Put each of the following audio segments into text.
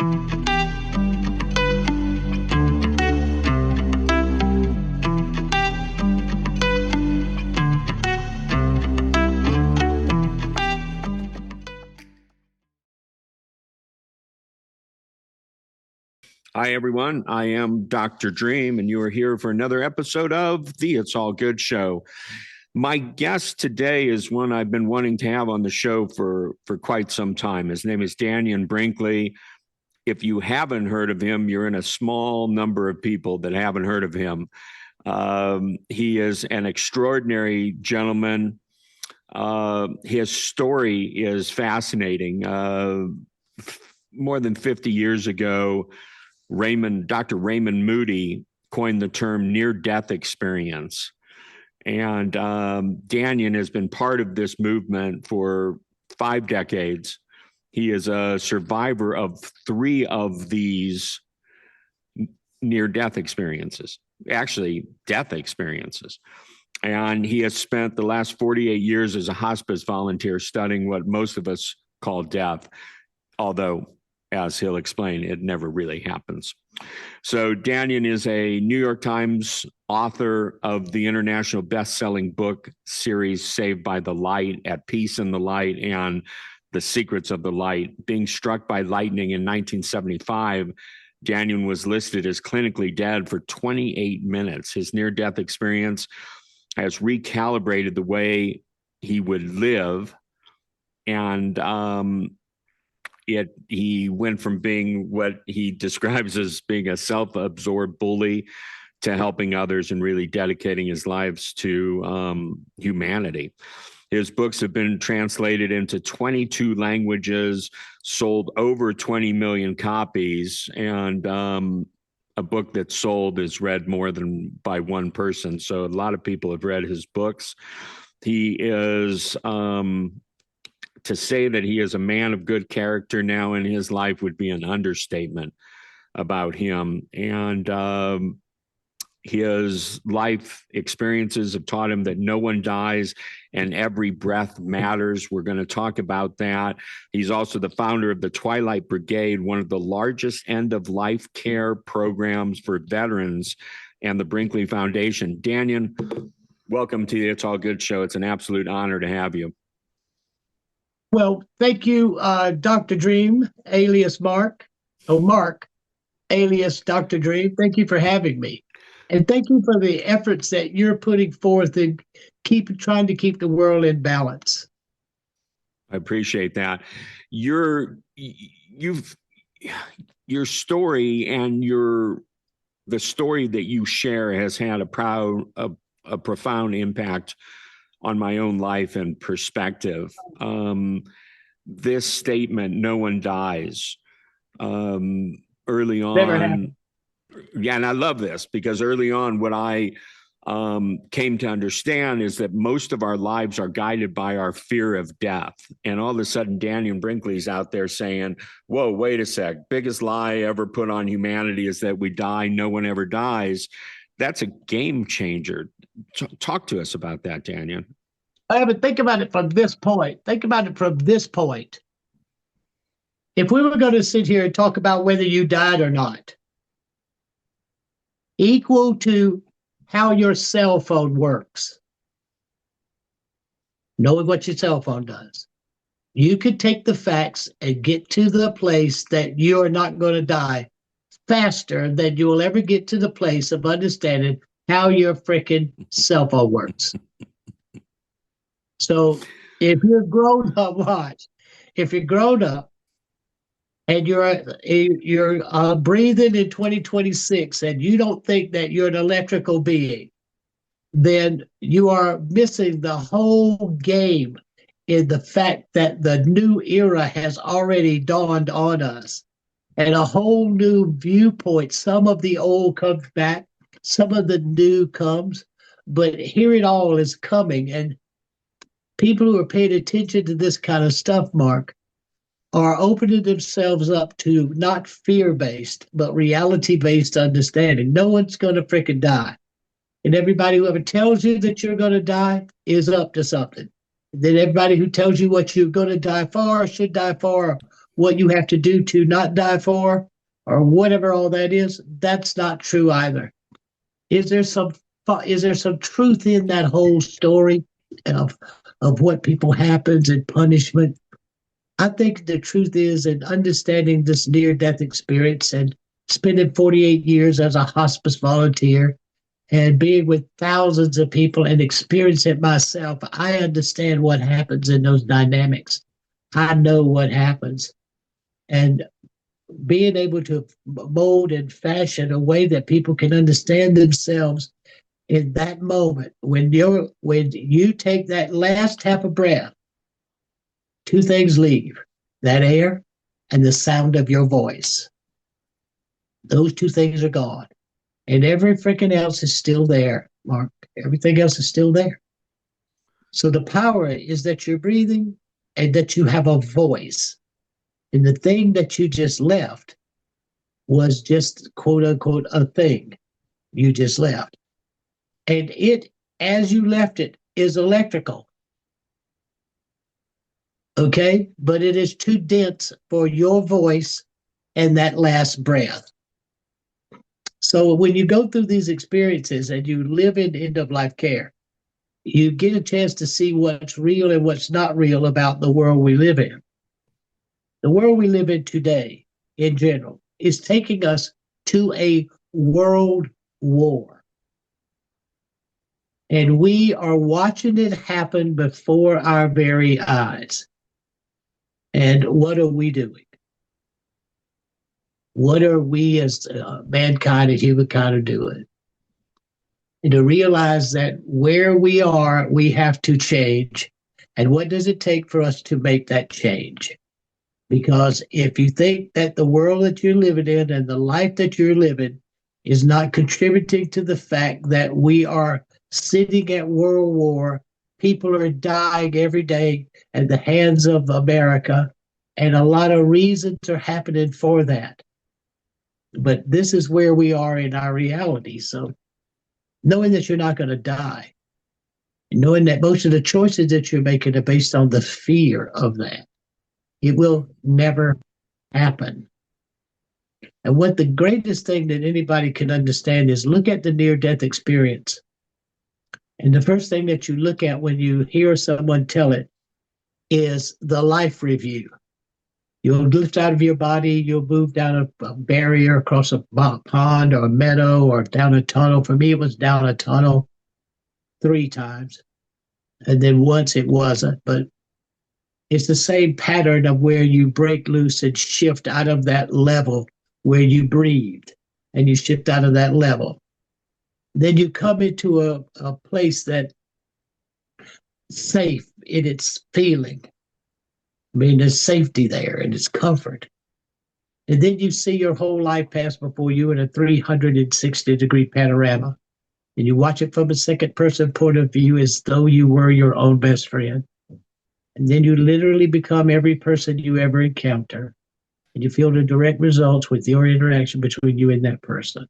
Hi, everyone. I am Dr. Dream, and you are here for another episode of the It's All Good Show. My guest today is one I've been wanting to have on the show for quite some time. His name is Dannion Brinkley. If you haven't heard of him, you're in a small number of people that haven't heard of him. He is an extraordinary gentleman. His story is fascinating. More than 50 years ago, Dr. Raymond Moody coined the term near-death experience. And Dannion has been part of this movement for 5 decades. He is a survivor of 3 of these near-death experiences, actually death experiences. And he has spent the last 48 years as a hospice volunteer studying what most of us call death, although, as he'll explain, it never really happens. So Dannion is a New York Times author of the international best-selling book series Saved by the Light, At Peace in the Light, and The Secrets of the Light. Being struck by lightning in 1975, Dannion was listed as clinically dead for 28 minutes. His near-death experience has recalibrated the way he would live, and he went from being what he describes as being a self-absorbed bully to helping others and really dedicating his lives to humanity. His books have been translated into 22 languages, sold over 20 million copies, and a book that's sold is read more than by one person. So a lot of people have read his books. He is... to say that he is a man of good character now in his life would be an understatement about him. And his life experiences have taught him that no one dies and every breath matters. We're going to talk about that. He's also the founder of the Twilight Brigade, one of the largest end-of-life care programs for veterans, and the Brinkley Foundation. Dannion, welcome to the It's All Good Show. It's an absolute honor to have you. Well, thank you, Dr. Dream, alias Mark, alias Dr. Dream. Thank you for having me. And thank you for the efforts that you're putting forth in trying to keep the world in balance. I appreciate that. Your story and the story that you share has had a profound impact on my own life and perspective. This statement, no one dies, early on. Never happened. Yeah, and I love this because early on what I came to understand is that most of our lives are guided by our fear of death. And all of a sudden, Dannion Brinkley's out there saying, whoa, wait a sec, biggest lie ever put on humanity is that we die, no one ever dies. That's a game changer. Talk to us about that, Dannion. But think about it from this point. If we were going to sit here and talk about whether you died or not, equal to how your cell phone works, knowing what your cell phone does, you could take the facts and get to the place that you are not going to die faster than you will ever get to the place of understanding how your freaking cell phone works. So if you're grown up, and you're breathing in 2026 and you don't think that you're an electrical being, then you are missing the whole game in the fact that the new era has already dawned on us and a whole new viewpoint. Some of the old comes back, some of the new comes, but here it all is coming. And people who are paying attention to this kind of stuff, Mark, are opening themselves up to not fear-based, but reality-based understanding. No one's going to freaking die. And everybody who ever tells you that you're going to die is up to something. Then everybody who tells you what you're going to die for, should die for, what you have to do to not die for, or whatever all that is, that's not true either. Is there some truth in that whole story of what people happens and punishment? I think the truth is in understanding this near-death experience and spending 48 years as a hospice volunteer and being with thousands of people and experiencing it myself, I understand what happens in those dynamics. I know what happens. And being able to mold and fashion a way that people can understand themselves in that moment when you take that last half of breath, two things leave: that air and the sound of your voice. Those two things are gone. And every freaking else is still there, Mark. Everything else is still there. So the power is that you're breathing and that you have a voice. And the thing that you just left was just, quote unquote, a thing you just left. And it, as you left it, is electrical. Okay? But it is too dense for your voice and that last breath. So when you go through these experiences and you live in end-of-life care, you get a chance to see what's real and what's not real about the world we live in. The world we live in today, in general, is taking us to a world war. And we are watching it happen before our very eyes. And what are we doing? What are we as mankind and humankind doing? And to realize that where we are, we have to change. And what does it take for us to make that change? Because if you think that the world that you're living in and the life that you're living is not contributing to the fact that we are sitting at world war, people are dying every day at the hands of America, and a lot of reasons are happening for that. But this is where we are in our reality. So knowing that you're not going to die, knowing that most of the choices that you're making are based on the fear of that, it will never happen. And what the greatest thing that anybody can understand is look at the near-death experience. And the first thing that you look at when you hear someone tell it is the life review. You'll lift out of your body, you'll move down a barrier, across a pond or a meadow or down a tunnel. For me, it was down a tunnel 3 times. And then once it wasn't, but it's the same pattern of where you break loose and shift out of that level where you breathed, and you shift out of that level. Then you come into a place that's safe in its feeling. I mean, there's safety there and it's comfort. And then you see your whole life pass before you in a 360-degree panorama. And you watch it from a second-person point of view as though you were your own best friend. And then you literally become every person you ever encounter. And you feel the direct results with your interaction between you and that person.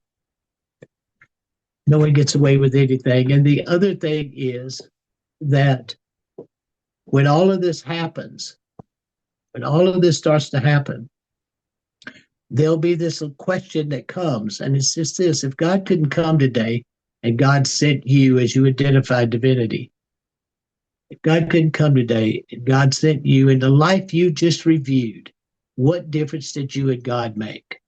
No one gets away with anything. And the other thing is that when all of this happens, when all of this starts to happen, there'll be this question that comes, and it's just this: if God couldn't come today and God sent you as you identified divinity, if God couldn't come today and God sent you in the life you just reviewed, what difference did you and God make?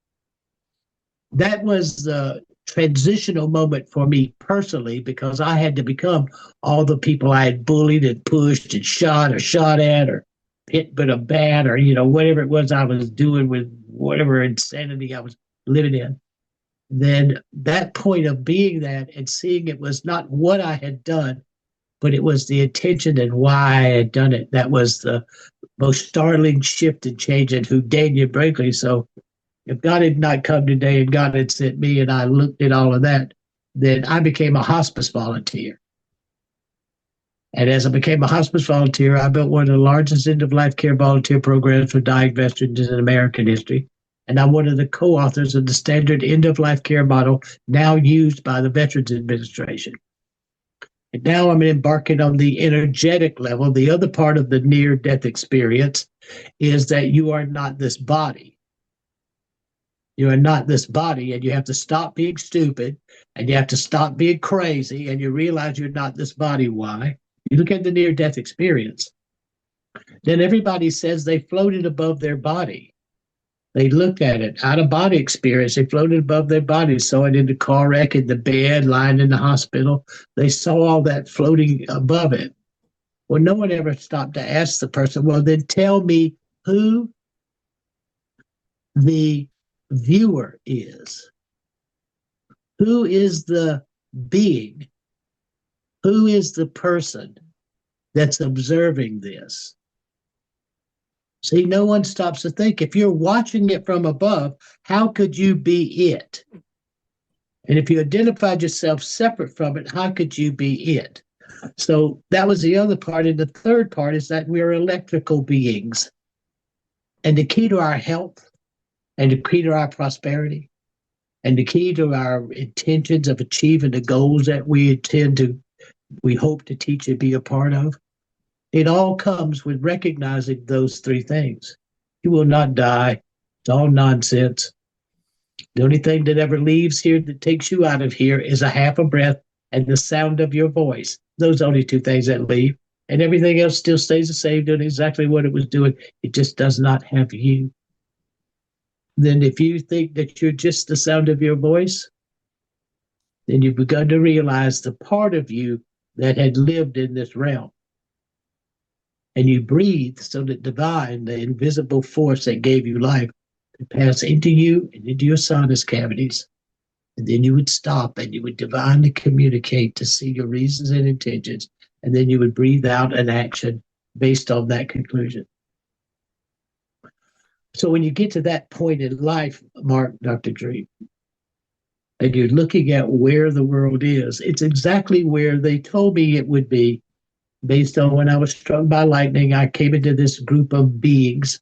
That was the transitional moment for me personally, because I had to become all the people I had bullied and pushed and shot at or hit but a bat, or whatever it was I was doing with whatever insanity I was living in. Then that point of being that and seeing it was not what I had done, but it was the intention and why I had done it. That was the most startling shift and change in who Dannion Brinkley. So if God had not come today and God had sent me and I looked at all of that, then I became a hospice volunteer. And as I became a hospice volunteer, I built one of the largest end-of-life care volunteer programs for dying veterans in American history. And I'm one of the co-authors of the standard end-of-life care model now used by the Veterans Administration. And now I'm embarking on the energetic level. The other part of the near-death experience is that you are not this body. You are not this body, and you have to stop being stupid, and you have to stop being crazy, and you realize you're not this body. Why? You look at the near-death experience. Then everybody says they floated above their body. They looked at it, out-of-body experience. They floated above their body, saw it in the car wreck, in the bed, lying in the hospital. They saw all that floating above it. Well, no one ever stopped to ask the person, well, then tell me who the viewer is. Who is the being? Who is the person that's observing this? See, no one stops to think, if you're watching it from above, how could you be it? And if you identified yourself separate from it, how could you be it? So that was the other part. And the third part is that we're electrical beings. And the key to our health, and the key to our prosperity, and the key to our intentions of achieving the goals that we hope to teach and be a part of, it all comes with recognizing those three things. You will not die. It's all nonsense. The only thing that ever leaves here that takes you out of here is a half a breath and the sound of your voice. Those are the only two things that leave. And everything else still stays the same, doing exactly what it was doing. It just does not have you. Then if you think that you're just the sound of your voice, then you've begun to realize the part of you that had lived in this realm. And you breathe so that divine, the invisible force that gave you life, could pass into you and into your sinus cavities. And then you would stop and you would divinely communicate to see your reasons and intentions. And then you would breathe out an action based on that conclusion. So when you get to that point in life, Mark, Dr. Dream, and you're looking at where the world is, it's exactly where they told me it would be. Based on when I was struck by lightning, I came into this group of beings.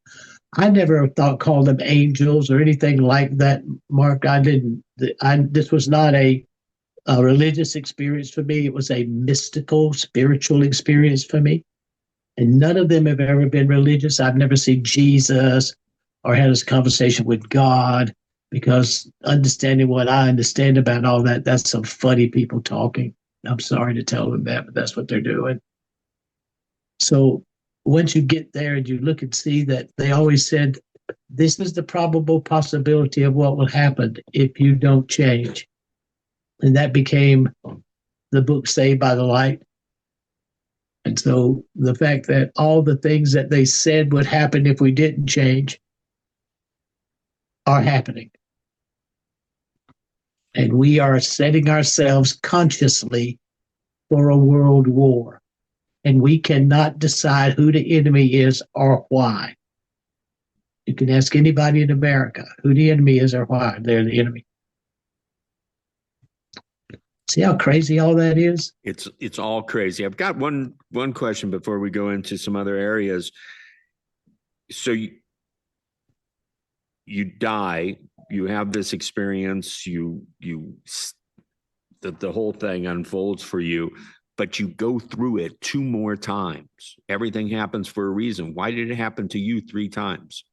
I never called them angels or anything like that, Mark. This was not a religious experience for me. It was a mystical, spiritual experience for me. And none of them have ever been religious. I've never seen Jesus or had this conversation with God, because understanding what I understand about all that, that's some funny people talking. I'm sorry to tell them that, but that's what they're doing. So once you get there and you look and see that they always said, this is the probable possibility of what will happen if you don't change. And that became the book Saved by the Light. And so the fact that all the things that they said would happen if we didn't change are happening. And we are setting ourselves consciously for a world war. And we cannot decide who the enemy is or why. You can ask anybody in America who the enemy is or why they're the enemy. See how crazy all that is? It's all crazy. I've got one question before we go into some other areas. So you die, you have this experience, the whole thing unfolds for you. But you go through it 2 more times. Everything happens for a reason. Why did it happen to you 3 times?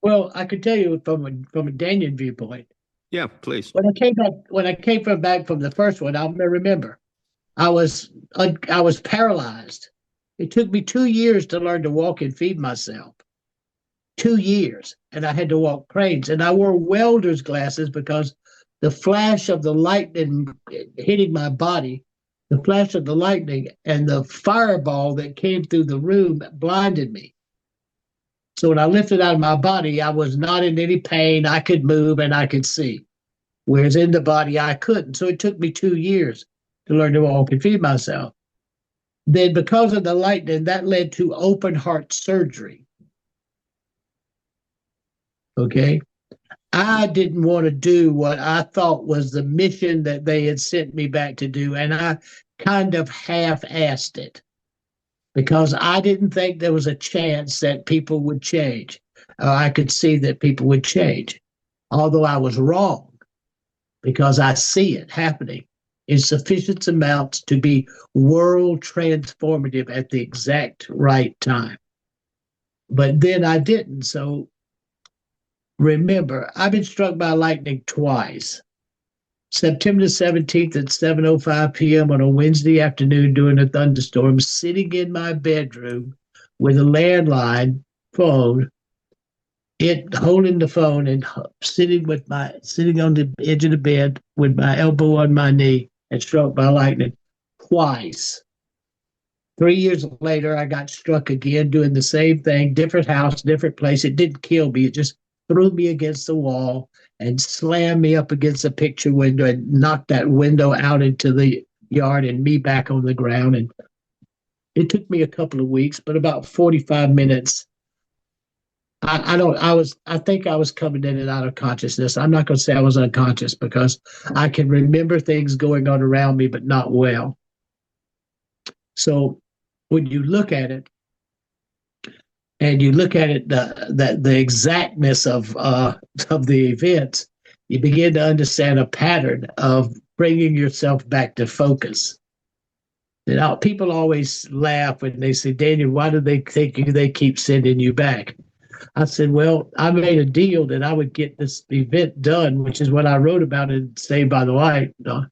Well, I could tell you from a Dannion viewpoint. Yeah, please. When I came back from the first one, I'll remember, I was paralyzed. It took me 2 years to learn to walk and feed myself. 2 years, and I had to walk cranes, and I wore welder's glasses because the flash of the lightning hitting my body. The flash of the lightning and the fireball that came through the room blinded me. So when I lifted out of my body, I was not in any pain. I could move and I could see. Whereas in the body, I couldn't. So it took me 2 years to learn to walk and feed myself. Then because of the lightning, that led to open heart surgery. Okay? I didn't want to do what I thought was the mission that they had sent me back to do, and I kind of half-assed it because I didn't think there was a chance that people would change. I could see that people would change, although I was wrong because I see it happening in sufficient amounts to be world transformative at the exact right time. But then I didn't. So remember, I've been struck by lightning twice. September 17th at 7:05 p.m. on a Wednesday afternoon during a thunderstorm, sitting in my bedroom with a landline phone, holding the phone and sitting on the edge of the bed with my elbow on my knee and struck by lightning twice. 3 years later, I got struck again doing the same thing, different house, different place. It didn't kill me. It just threw me against the wall and slammed me up against a picture window and knocked that window out into the yard and me back on the ground. And it took me a couple of weeks, but about 45 minutes. I think I was coming in and out of consciousness. I'm not going to say I was unconscious because I can remember things going on around me, but not well. So when you look at it, and you look at it, the exactness of the events, you begin to understand a pattern of bringing yourself back to focus. You know, people always laugh when they say, "Dannion, why do they think they keep sending you back?" I said, "Well, I made a deal that I would get this event done, which is what I wrote about in Saved by the Light, the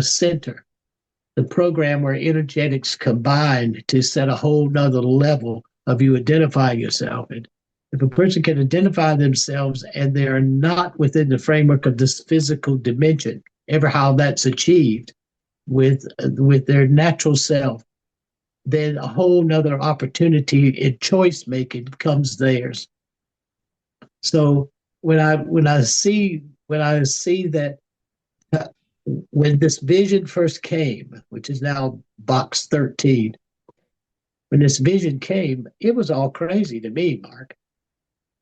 center." The program where energetics combine to set a whole nother level of you identifying yourself. And if a person can identify themselves and they are not within the framework of this physical dimension, ever how that's achieved with their natural self, then a whole nother opportunity in choice making becomes theirs. So when I see that when this vision first came, which is now box 13, when this vision came, it was all crazy to me, Mark.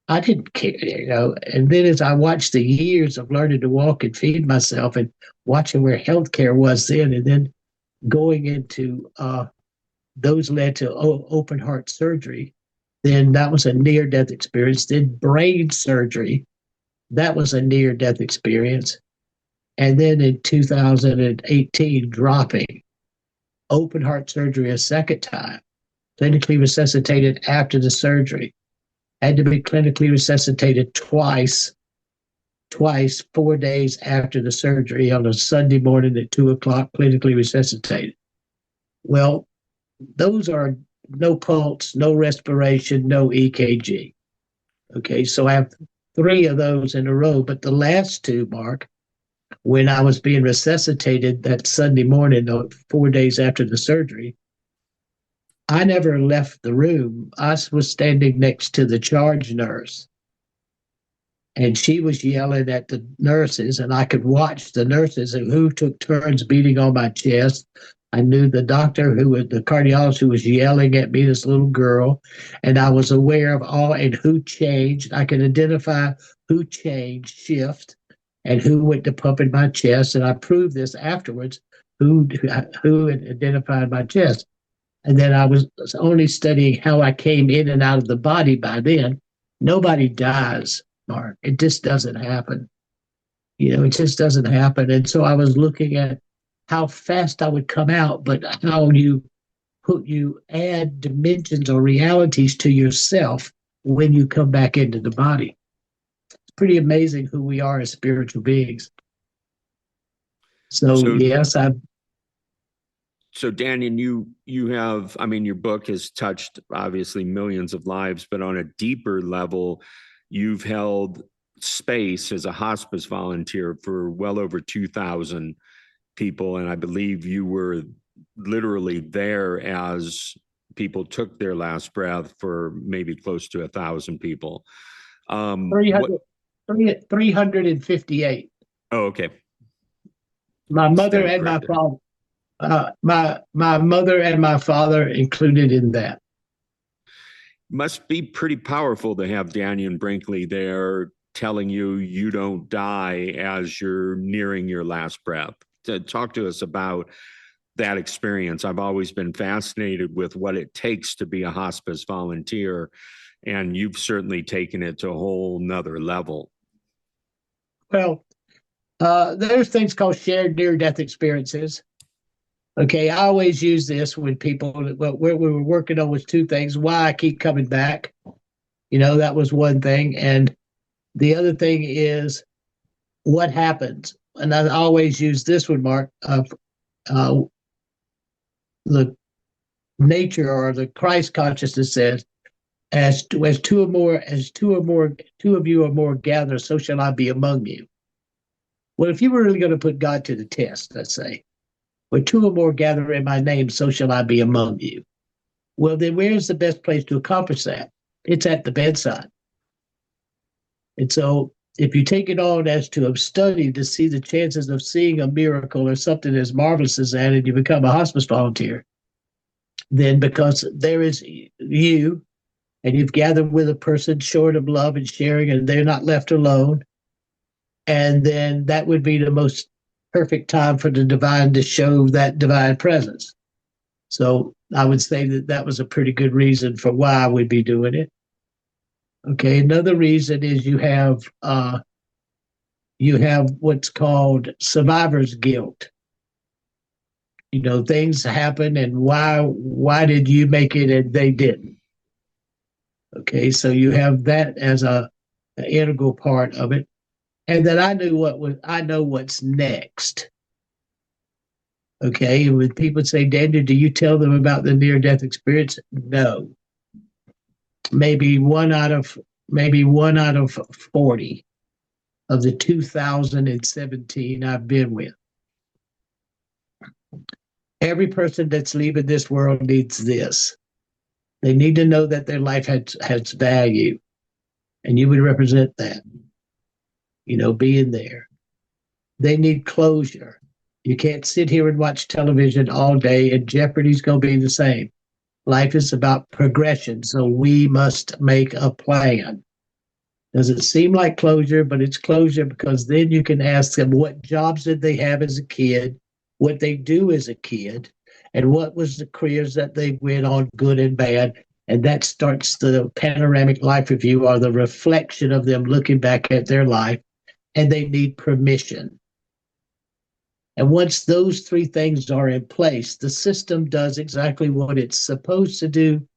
I didn't care, you know. And then as I watched the years of learning to walk and feed myself and watching where healthcare was then, and then going into those led to open heart surgery, then that was a near-death experience. Then brain surgery, that was a near-death experience. And then in 2018, dropping open heart surgery a second time, clinically resuscitated after the surgery, had to be clinically resuscitated twice, 4 days after the surgery on a Sunday morning at 2:00, clinically resuscitated. Well, those are no pulse, no respiration, no EKG. Okay, so I have 3 of those in a row, but the last 2, Mark, when I was being resuscitated that Sunday morning, 4 days after the surgery, I never left the room. I was standing next to the charge nurse, and she was yelling at the nurses, and I could watch the nurses who took turns beating on my chest. I knew the doctor the cardiologist who was yelling at me, this little girl, and I was aware of all and who changed. I could identify who changed shift and who went to pumping my chest, and I proved this afterwards, who had identified my chest. And then I was only studying how I came in and out of the body by then. Nobody dies, Mark. It just doesn't happen. You know, it just doesn't happen. And so I was looking at how fast I would come out, but how you add dimensions or realities to yourself when you come back into the body. It's pretty amazing who we are as spiritual beings. So yes, So Dannion, you have, I mean, your book has touched obviously millions of lives, but on a deeper level, you've held space as a hospice volunteer for well over 2,000 people. And I believe you were literally there as people took their last breath for maybe close to 1,000 people. 358. Oh, okay. My mother and my father. My mother and my father included in that. Must be pretty powerful to have Dannion Brinkley there telling you you don't die as you're nearing your last breath. To talk to us about that experience. I've always been fascinated with what it takes to be a hospice volunteer, and you've certainly taken it to a whole nother level. Well, There's things called shared near-death experiences. Okay, I always use this when people, what we were working on was two things. Why I keep coming back, that was one thing. And the other thing is what happens. And I always use this one, Mark, of the nature or the Christ consciousness says, as two of you or more gather, so shall I be among you. Well, if you were really going to put God to the test, let's say, where two or more gather in my name, so shall I be among you. Well, then where's the best place to accomplish that? It's at the bedside. And so if you take it on as to have studied to see the chances of seeing a miracle or something as marvelous as that, and you become a hospice volunteer, then because there is you, and you've gathered with a person short of love and sharing, and they're not left alone, and then that would be the most perfect time for the divine to show that divine presence. So I would say that that was a pretty good reason for why I would be doing it. Okay, another reason is you have what's called survivor's guilt. Things happen, and why did you make it and they didn't? Okay, so you have that as an integral part of it. And then I know what's next. Okay, when people say, Dannion, do you tell them about the near-death experience? No. Maybe one out of 40 of the 2017 I've been with. Every person that's leaving this world needs this. They need to know that their life has value, and you would represent that, being there. They need closure. You can't sit here and watch television all day, and Jeopardy's going to be the same. Life is about progression, so we must make a plan. Doesn't seem like closure, but it's closure because then you can ask them what jobs did they have as a kid, what they do as a kid, and what was the careers that they went on, good and bad. And that starts the panoramic life review, or the reflection of them looking back at their life, and they need permission. And once those three things are in place, the system does exactly what it's supposed to do,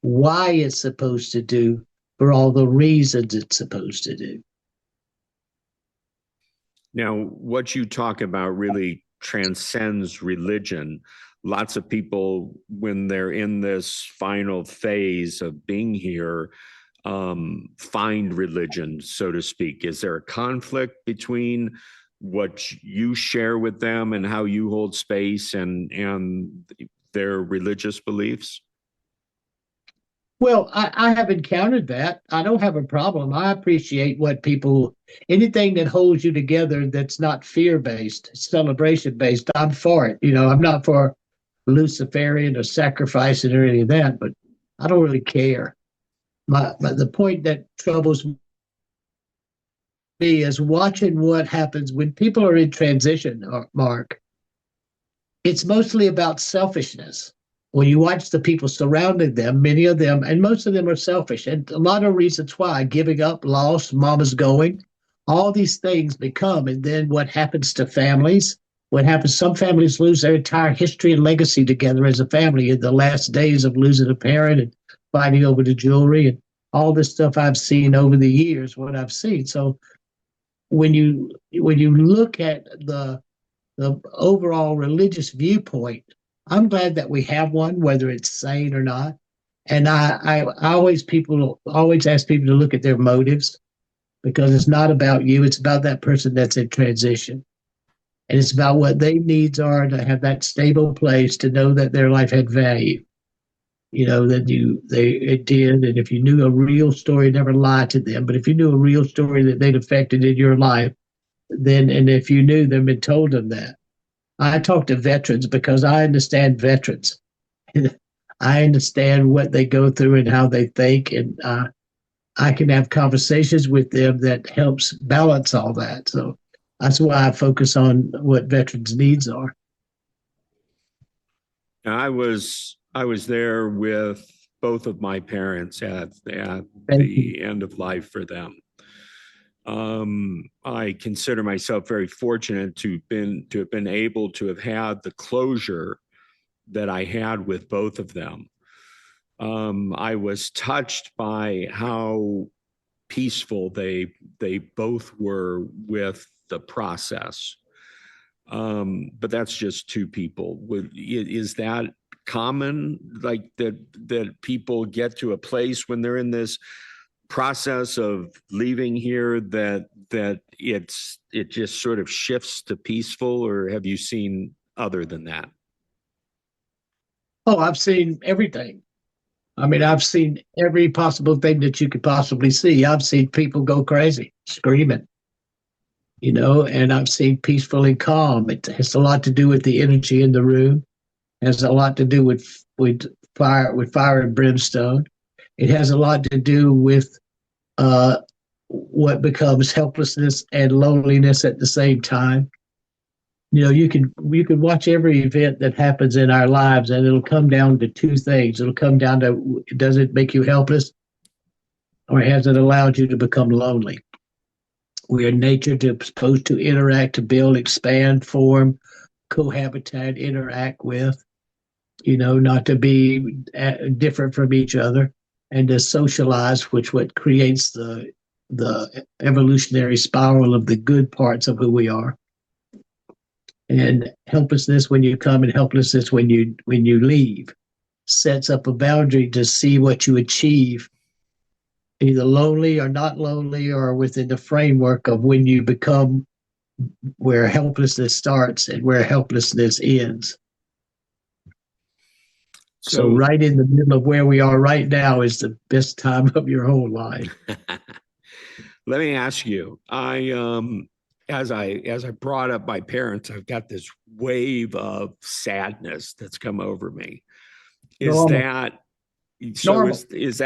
why it's supposed to do, for all the reasons it's supposed to do. Now, what you talk about really transcends religion. Lots of people, when they're in this final phase of being here, find religion, so to speak. Is there a conflict between what you share with them and how you hold space and their religious beliefs? Well, I have encountered that. I don't have a problem. I appreciate anything that holds you together that's not fear-based, celebration-based. I'm for it. I'm not for Luciferian or sacrificing or any of that, but I don't really care. But the point that troubles me is watching what happens when people are in transition, Mark. It's mostly about selfishness. When you watch the people surrounding them, many of them, and most of them are selfish, and a lot of reasons why: giving up, loss, mama's going, all these things become. And then what happens to families? What happens? Some families lose their entire history and legacy together as a family in the last days of losing a parent and fighting over the jewelry and all this stuff I've seen over the years, what I've seen. So when you look at the overall religious viewpoint, I'm glad that we have one, whether it's sane or not. And I always ask people to look at their motives, because it's not about you. It's about that person that's in transition. And it's about what their needs are to have that stable place, to know that their life had value. That it did. And if you knew a real story, never lie to them. But if you knew a real story that they'd affected in your life, and if you knew them and told them that. I talk to veterans because I understand veterans. I understand what they go through and how they think, and I can have conversations with them that helps balance all that. So that's why I focus on what veterans' needs are. I was there with both of my parents at the end of life for them. I consider myself very fortunate to have been able to have had the closure that I had with both of them. I was touched by how peaceful they both were with the process. But that's just two people. Is that common, like that people get to a place when they're in this process of leaving here that it just sort of shifts to peaceful, or have you seen other than that? Oh, I've seen everything. I mean, I've seen every possible thing that you could possibly see. I've seen people go crazy, screaming, and I've seen peaceful and calm. It has a lot to do with the energy in the room. It has a lot to do with fire and brimstone. It has a lot to do with what becomes helplessness and loneliness at the same time. You can watch every event that happens in our lives, and it'll come down to two things. It'll come down to, does it make you helpless, or has it allowed you to become lonely? We are supposed to interact, to build, expand, form, cohabitat, interact with, not to be different from each other, and to socialize, which what creates the evolutionary spiral of the good parts of who we are. And helplessness when you come and helplessness when you leave sets up a boundary to see what you achieve, either lonely or not lonely, or within the framework of when you become where helplessness starts and where helplessness ends. So right in the middle of where we are right now is the best time of your whole life. Let me ask you, as I brought up my parents, I've got this wave of sadness that's come over me. Is that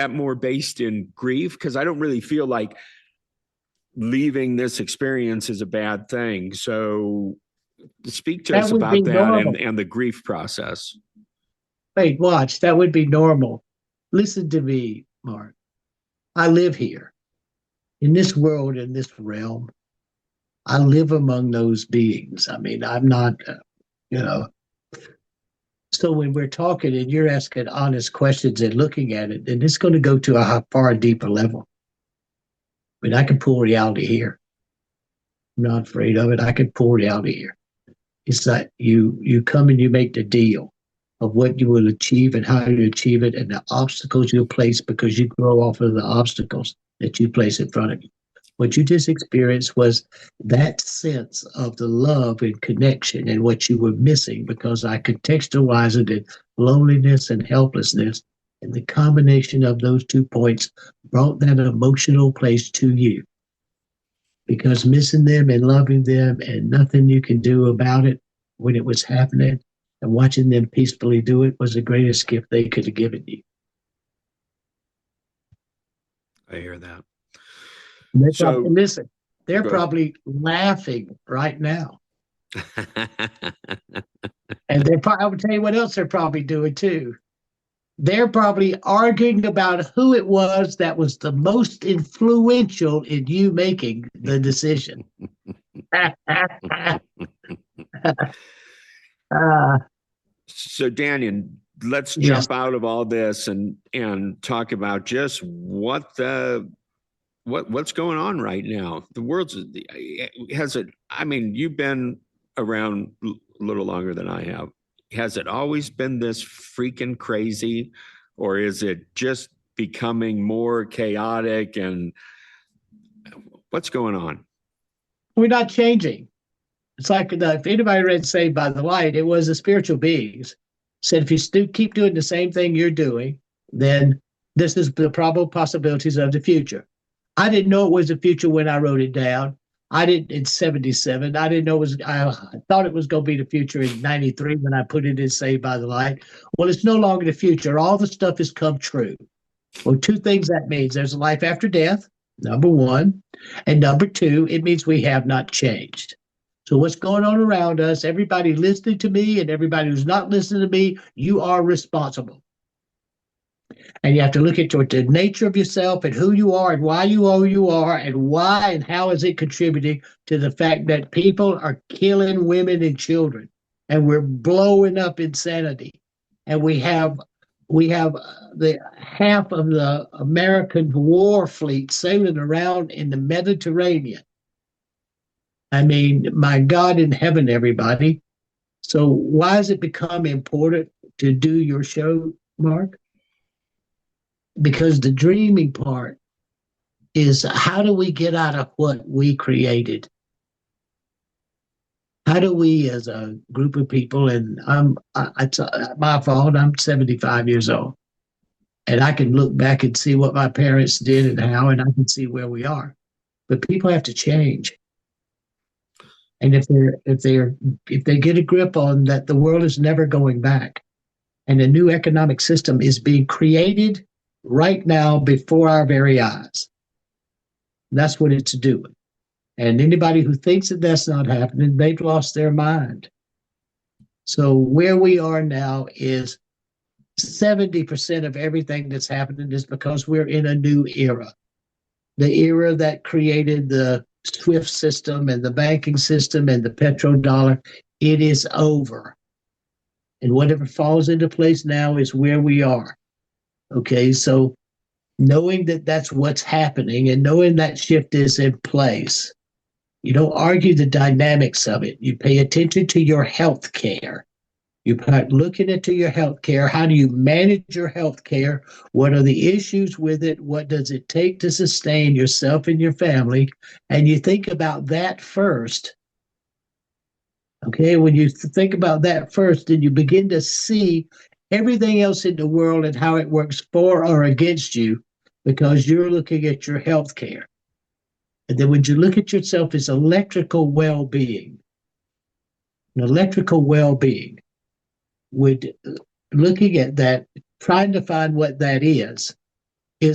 more based in grief? Because I don't really feel like leaving this experience is a bad thing. So speak to us about that and the grief process. Wait, watch. That would be normal. Listen to me, Mark. I live here in this world, in this realm. I live among those beings. I mean, I'm not, So when we're talking and you're asking honest questions and looking at it, then it's going to go to a far deeper level. I mean, I can pull reality here. I'm not afraid of it. I can pull reality here. It's like you come and you make the deal of what you will achieve and how you achieve it, and the obstacles you'll place because you grow off of the obstacles that you place in front of you. What you just experienced was that sense of the love and connection and what you were missing, because I contextualized it in loneliness and helplessness. And the combination of those 2 points brought that emotional place to you. Because missing them and loving them and nothing you can do about it when it was happening and watching them peacefully do it was the greatest gift they could have given you. I hear that. Listen, they're probably laughing right now. And I would tell you what else they're probably doing too. They're probably arguing about who it was that was the most influential in you making the decision. So Dannion, let's jump out of all this and talk about just what's going on right now. The world's you've been around a little longer than I have. Has it always been this freaking crazy, or is it just becoming more chaotic? And what's going on? We're not changing. It's like if anybody read Saved by the Light, it was the spiritual beings said, if you keep doing the same thing you're doing, then this is the probable possibilities of the future. I didn't know it was the future when I wrote it down. I didn't in 77. I didn't know it was, I thought it was going to be the future in 93 when I put it in Saved by the Light. Well, it's no longer the future. All the stuff has come true. Well, 2 things that means: there's a life after death, number 1. And number 2, it means we have not changed. So what's going on around us, everybody listening to me and everybody who's not listening to me, you are responsible. And you have to look at the nature of yourself and who you are and why you are who you are and why and how is it contributing to the fact that people are killing women and children and we're blowing up insanity. And we have the half of the American war fleet sailing around in the Mediterranean. I mean, my God in heaven, everybody. So why has it become important to do your show, Mark? Because the dreaming part is how do we get out of what we created? How do we, as a group of people, and it's my fault, I'm 75 years old, and I can look back and see what my parents did and how, and I can see where we are. But people have to change. And if they get a grip on that, the world is never going back, and a new economic system is being created right now before our very eyes. That's what it's doing. And anybody who thinks that that's not happening, they've lost their mind. So where we are now is 70% of everything that's happening is because we're in a new era. The era that created the SWIFT system and the banking system and the petrodollar, it is over. And whatever falls into place now is where we are. Okay, so knowing that that's what's happening and knowing that shift is in place, you don't argue the dynamics of it. You pay attention to your health care. You start looking into your health care. How do you manage your health care? What are the issues with it? What does it take to sustain yourself and your family? And you think about that first. Okay, when you think about that first, then you begin to see everything else in the world and how it works for or against you because you're looking at your health care. And then when you look at yourself as electrical well-being, would looking at that, trying to find what that is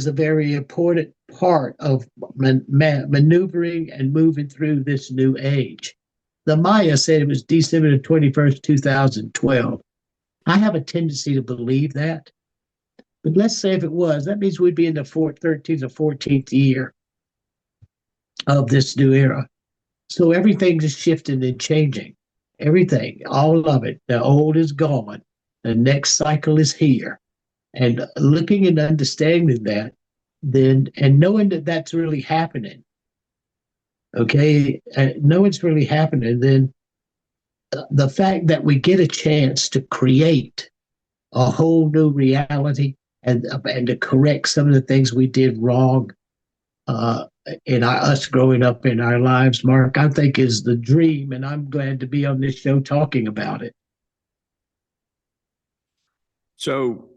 a very important part of maneuvering and moving through this new age. The Maya said it was December the 21st, 2012. I have a tendency to believe that. But let's say if it was, that means we'd be in the 13th or 14th year of this new era. So everything is shifting and changing. Everything, all of it. The old is gone. The next cycle is here. And looking and understanding that, then, and knowing that that's really happening, okay, knowing it's really happening, then the fact that we get a chance to create a whole new reality and to correct some of the things we did wrong in us growing up in our lives, Mark, I think is the dream, and I'm glad to be on this show talking about it. So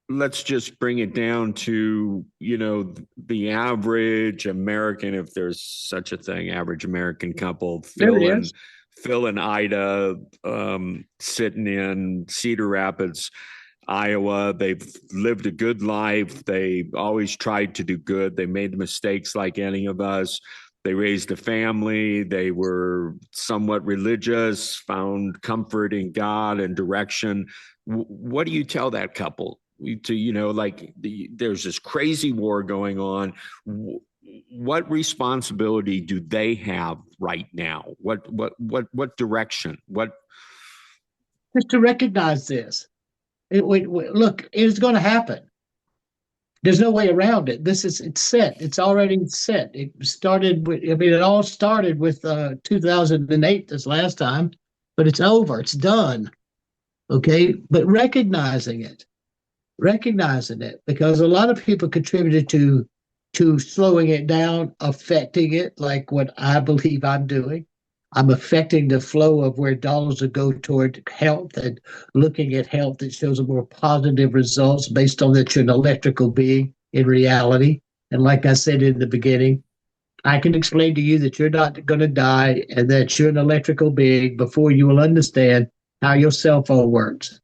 let's just bring it down to, the average American, if there's such a thing, average American couple, Phil and Ida, sitting in Cedar Rapids, Iowa. They've lived a good life. They always tried to do good. They made mistakes like any of us. They raised a family. They were somewhat religious, found comfort in God and direction. What do you tell that couple? There's this crazy war going on. What responsibility do they have right now? What direction? Just to recognize this. Look, it's going to happen. There's no way around it. It's set. It's already set. It all started with 2008 this last time, but it's over. It's done. Okay. But recognizing it, because a lot of people contributed to slowing it down, affecting it, like what I believe I'm doing. I'm affecting the flow of where dollars will go toward health and looking at health that shows a more positive results based on that you're an electrical being in reality. And like I said in the beginning, I can explain to you that you're not going to die and that you're an electrical being before you will understand how your cell phone works.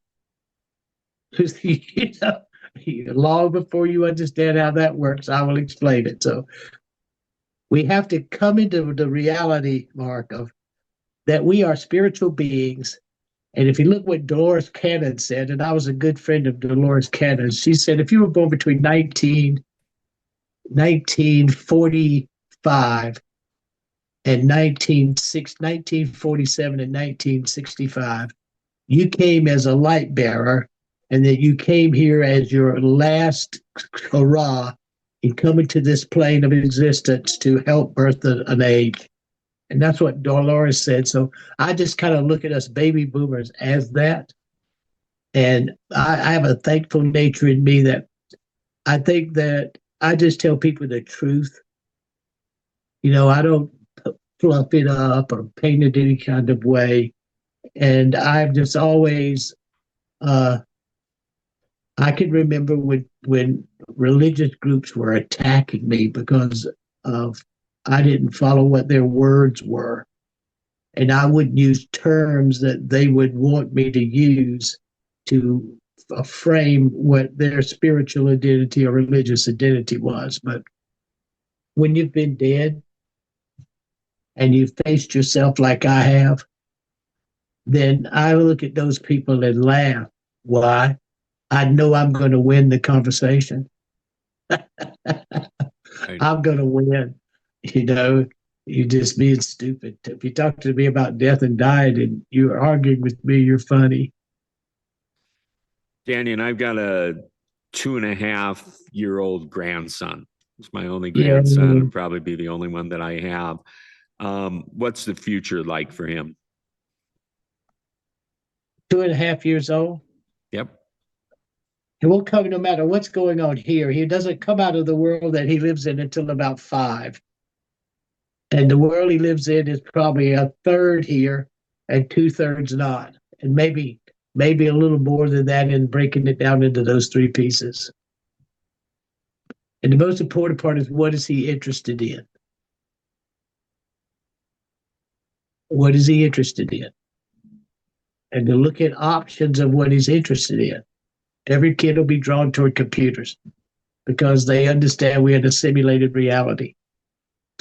Long before you understand how that works, I will explain it. So we have to come into the reality, Mark, of that we are spiritual beings And if you look what Dolores Cannon said, and I was a good friend of Dolores Cannon, she said if you were born between 1945 and 1947 and 1965, you came as a light bearer, and that you came here as your last hurrah in coming to this plane of existence to help birth an age. And that's what Dolores said. So I just kind of look at us baby boomers as that. And I have a thankful nature in me that I think that I just tell people the truth. I don't fluff it up or paint it any kind of way. And I've just always, I can remember when religious groups were attacking me because of I didn't follow what their words were. And I wouldn't use terms that they would want me to use to frame what their spiritual identity or religious identity was. But when you've been dead and you've faced yourself like I have, then I look at those people and laugh. Why? I know I'm going to win the conversation. I'm going to win. You're just being stupid. If you talk to me about death and dying and you're arguing with me, you're funny. Dannion, I've got a 2.5-year-old grandson. It's my only Yeah. grandson, and probably be the only one that I have. What's the future like for him? 2.5 years old. Yep. He won't come no matter what's going on here. He doesn't come out of the world that he lives in until about 5. And the world he lives in is probably a third here and 2/3 not. And maybe a little more than that in breaking it down into those 3 pieces. And the most important part is, what is he interested in? What is he interested in? And to look at options of what he's interested in. Every kid will be drawn toward computers because they understand we're in a simulated reality.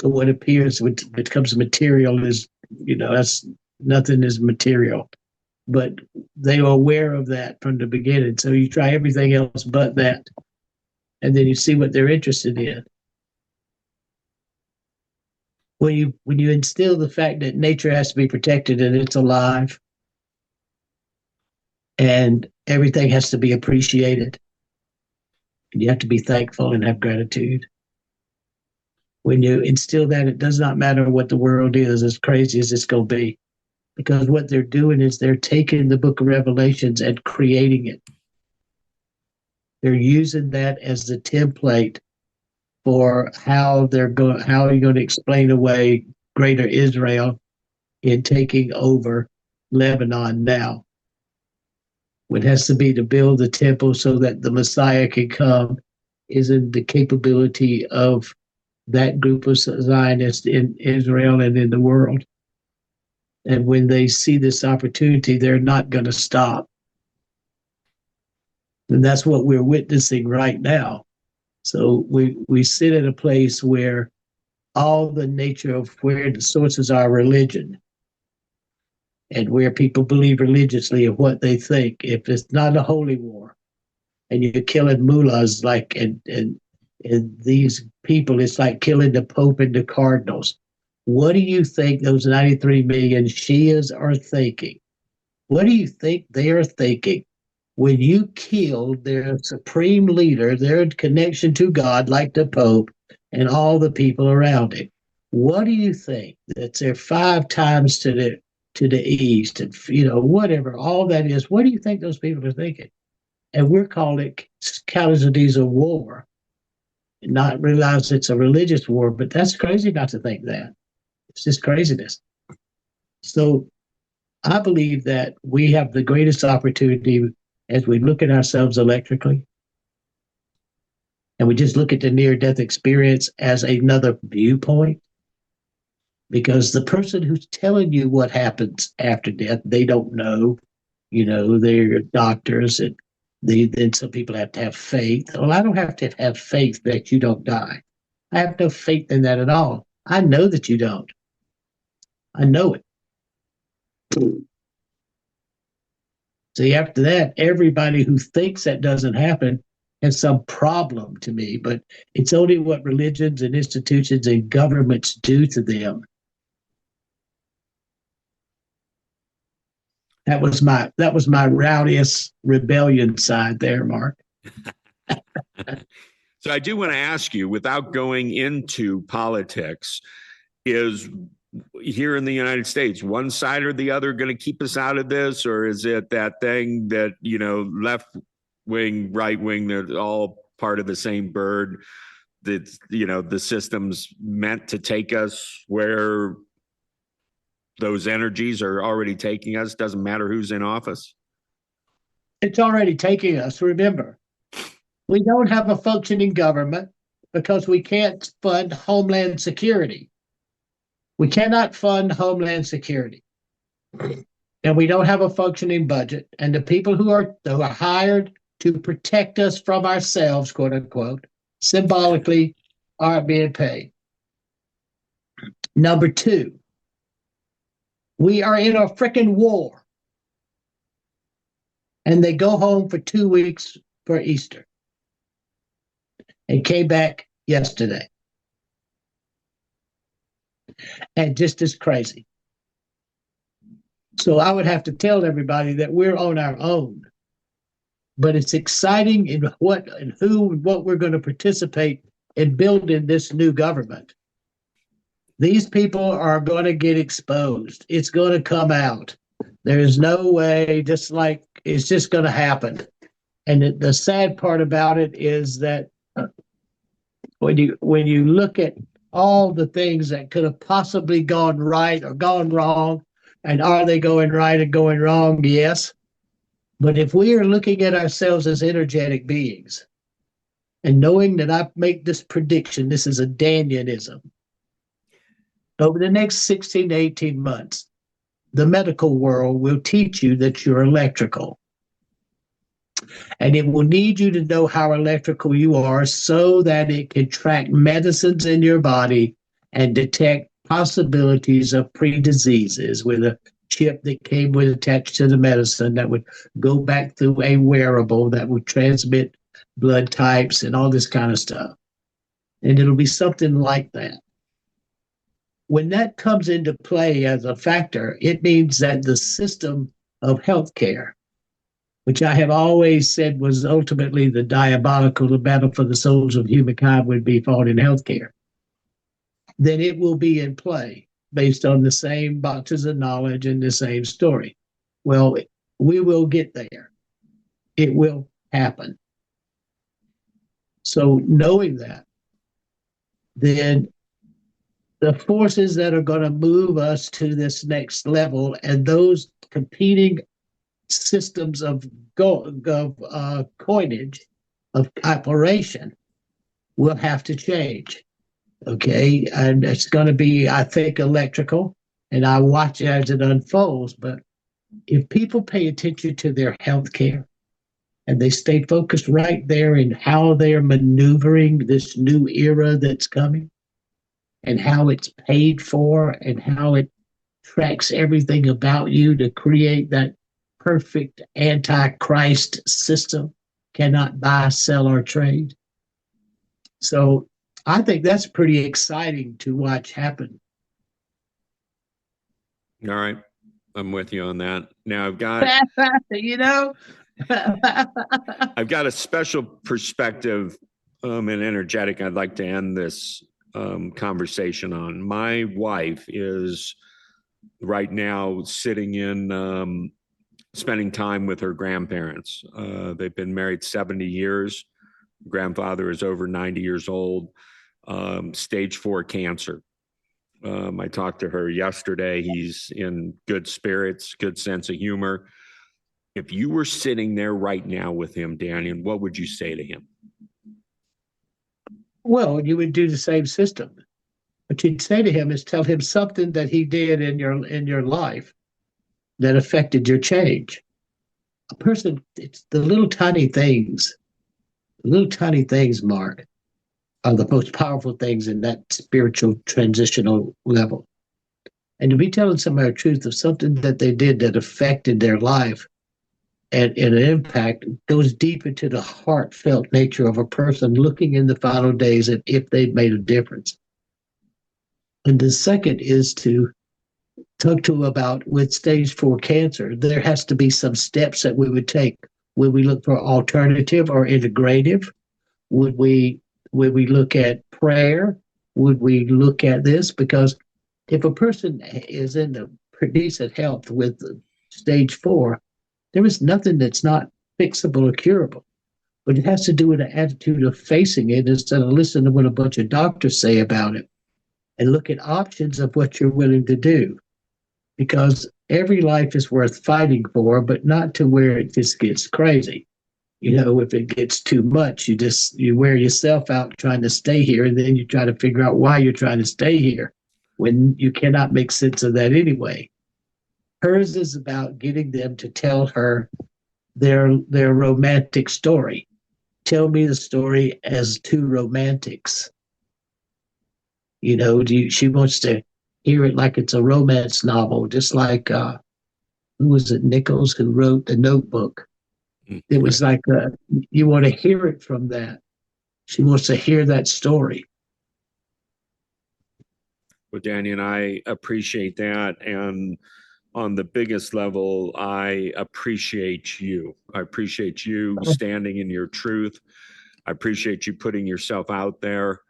So what appears, what becomes material is, that's nothing is material. But they are aware of that from the beginning. So you try everything else but that. And then you see what they're interested in. When you instill the fact that nature has to be protected and it's alive, and everything has to be appreciated, and you have to be thankful and have gratitude. When you instill that, it does not matter what the world is, as crazy as it's going to be, because what they're doing is they're taking the book of Revelations and creating it. They're using that as the template for how you're going to explain away greater Israel in taking over Lebanon now. What has to be to build the temple so that the Messiah can come is in the capability of that group of Zionists in Israel and in the world. And when they see this opportunity, they're not going to stop. And that's what we're witnessing right now. So we sit at a place where all the nature of where the sources are religion and where people believe religiously of what they think. If it's not a holy war and you're killing mullahs and these people, it's like killing the Pope and the cardinals. What do you think those 93 million Shias are thinking? What do you think they are thinking when you killed their supreme leader, their connection to God, like the Pope, and all the people around him? What do you think? That they're 5 times to the east, and whatever all that is. What do you think those people are thinking? And we're calling it casualties of war, and not realize it's a religious war. But that's crazy not to think that. It's just craziness. So I believe that we have the greatest opportunity as we look at ourselves electrically, and we just look at the near-death experience as another viewpoint. Because the person who's telling you what happens after death, they don't know. They're doctors, and then some people have to have faith. Well, I don't have to have faith that you don't die. I have no faith in that at all. I know that you don't. I know it. See, after that, everybody who thinks that doesn't happen has some problem to me, but it's only what religions and institutions and governments do to them. That was my rowdiest rebellion side there, Mark. So I do want to ask you, without going into politics, is here in the United States, one side or the other going to keep us out of this? Or is it that thing that, left wing, right wing, they're all part of the same bird, that, the system's meant to take us where those energies are already taking us? Doesn't matter who's in office. It's already taking us. Remember, we don't have a functioning government because we can't fund Homeland Security. We cannot fund Homeland Security. And we don't have a functioning budget. And the people who are hired to protect us from ourselves, quote unquote, symbolically, aren't being paid. Number two, we are in a freaking war. And they go home for 2 weeks for Easter and came back yesterday. And just as crazy. So I would have to tell everybody that we're on our own. But it's exciting in what and who and what we're going to participate in building this new government. These people are going to get exposed. It's going to come out. There is no way, just like it's just going to happen. And the sad part about it is that when you look at all the things that could have possibly gone right or gone wrong, and are they going right and going wrong? Yes. But if we are looking at ourselves as energetic beings and knowing that I make this prediction, this is a Dannionism. Over the next 16 to 18 months, the medical world will teach you that you're electrical. And it will need you to know how electrical you are so that it can track medicines in your body and detect possibilities of pre-diseases with a chip that came with attached to the medicine that would go back through a wearable that would transmit blood types and all this kind of stuff. And it'll be something like that. When that comes into play as a factor, it means that the system of healthcare, which I have always said was ultimately the battle for the souls of humankind would be fought in healthcare, then it will be in play based on the same boxes of knowledge and the same story. Well, we will get there. It will happen. So knowing that, then the forces that are going to move us to this next level and those competing systems of coinage, of operation, will have to change. Okay, and it's going to be, I think, electrical, and I watch as it unfolds. But if people pay attention to their health care and they stay focused right there in how they're maneuvering this new era that's coming and how it's paid for and how it tracks everything about you to create that perfect antichrist system, cannot buy, sell, or trade. So I think that's pretty exciting to watch happen. All right. I'm with you on that. Now I've got, I've got a special perspective and energetic I'd like to end this conversation on. My wife is right now sitting in, spending time with her grandparents. They've been married 70 years. Grandfather is over 90 years old, stage 4 cancer. I talked to her yesterday. He's in good spirits, good sense of humor. If you were sitting there right now with him, Dannion, what would you say to him? Well, you would do the same system. What you'd say to him is tell him something that he did in your life that affected your change. A person, it's the little tiny things, Mark, are the most powerful things in that spiritual transitional level. And to be telling somebody the truth of something that they did that affected their life and an impact goes deep into the heartfelt nature of a person looking in the final days at if they've made a difference. And the second is to talk to them about with stage 4 cancer, there has to be some steps that we would take. Would we look for alternative or integrative? Would we look at prayer? Would we look at this? Because if a person is in the decent health with stage 4, there is nothing that's not fixable or curable. But it has to do with the attitude of facing it instead of listening to what a bunch of doctors say about it, and look at options of what you're willing to do. Because every life is worth fighting for, but not to where it just gets crazy. If it gets too much, you wear yourself out trying to stay here, and then you try to figure out why you're trying to stay here when you cannot make sense of that anyway. Hers is about getting them to tell her their romantic story. Tell me the story as two romantics. She wants to hear it like it's a romance novel, just like who was it, Nichols, who wrote The Notebook. It was like you want to hear it from that. She wants to hear that story. Well, Dannion, I appreciate that. And on the biggest level, I appreciate you. I appreciate you standing in your truth. I appreciate you putting yourself out there.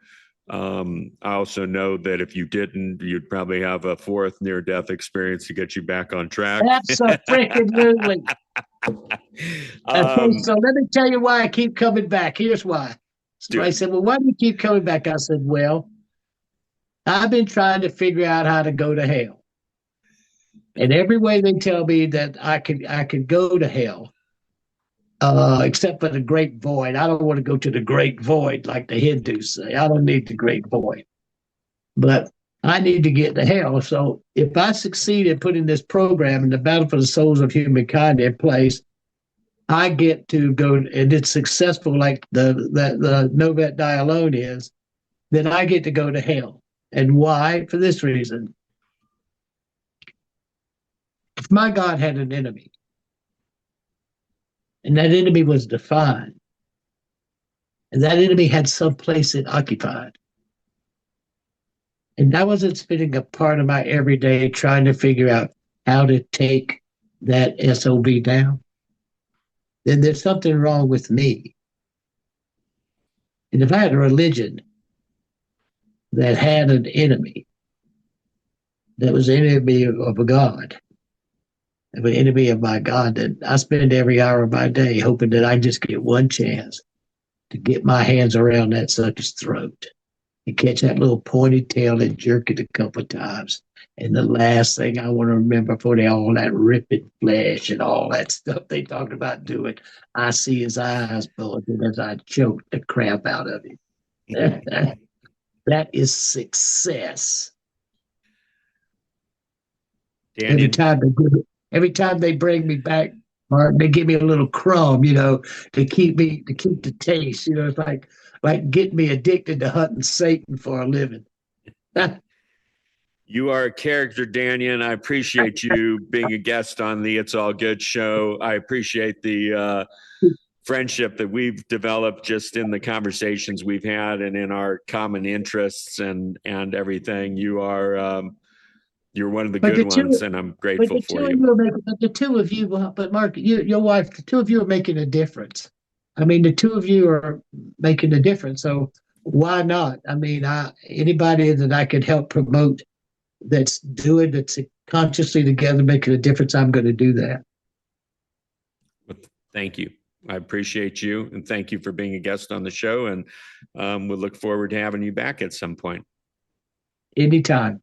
I also know that if you didn't, you'd probably have a fourth near-death experience to get you back on track. Absolutely. Okay, so let me tell you why I keep coming back. Here's why. Somebody said, well, why do you keep coming back? I said, well, I've been trying to figure out how to go to hell. And every way they tell me that I could go to hell, except for the great void. I don't want to go to the great void like the Hindus say. I don't need the great void. But I need to get to hell. So if I succeed in putting this program in the battle for the souls of humankind in place, I get to go, and it's successful like the Novet Die Alone is, then I get to go to hell. And why? For this reason. If my God had an enemy, and that enemy was defined, and that enemy had some place it occupied, and I wasn't spending a part of my everyday trying to figure out how to take that SOB down, then there's something wrong with me. And if I had a religion that had an enemy, that was an enemy of a God, an enemy of my God, then I spend every hour of my day hoping that I just get one chance to get my hands around that sucker's throat and catch that little pointy tail and jerk it a couple of times. And the last thing I want to remember for all that ripping flesh and all that stuff they talked about doing, I see his eyes bulging as I choke the crap out of him. That is success. Dannion, Every time they bring me back, Martin, they give me a little crumb, to keep the taste. It's like getting me addicted to hunting Satan for a living. you are a character, Dannion. I appreciate you being a guest on the It's All Good show. I appreciate the friendship that we've developed just in the conversations we've had and in our common interests and everything. You're one of the good ones, and I'm grateful for you. The two of you, but Mark, your wife, the two of you are making a difference. I mean, the two of you are making a difference. So why not? I mean, anybody that I could help promote that's consciously together making a difference, I'm going to do that. Thank you. I appreciate you, and thank you for being a guest on the show. And we'll look forward to having you back at some point. Anytime.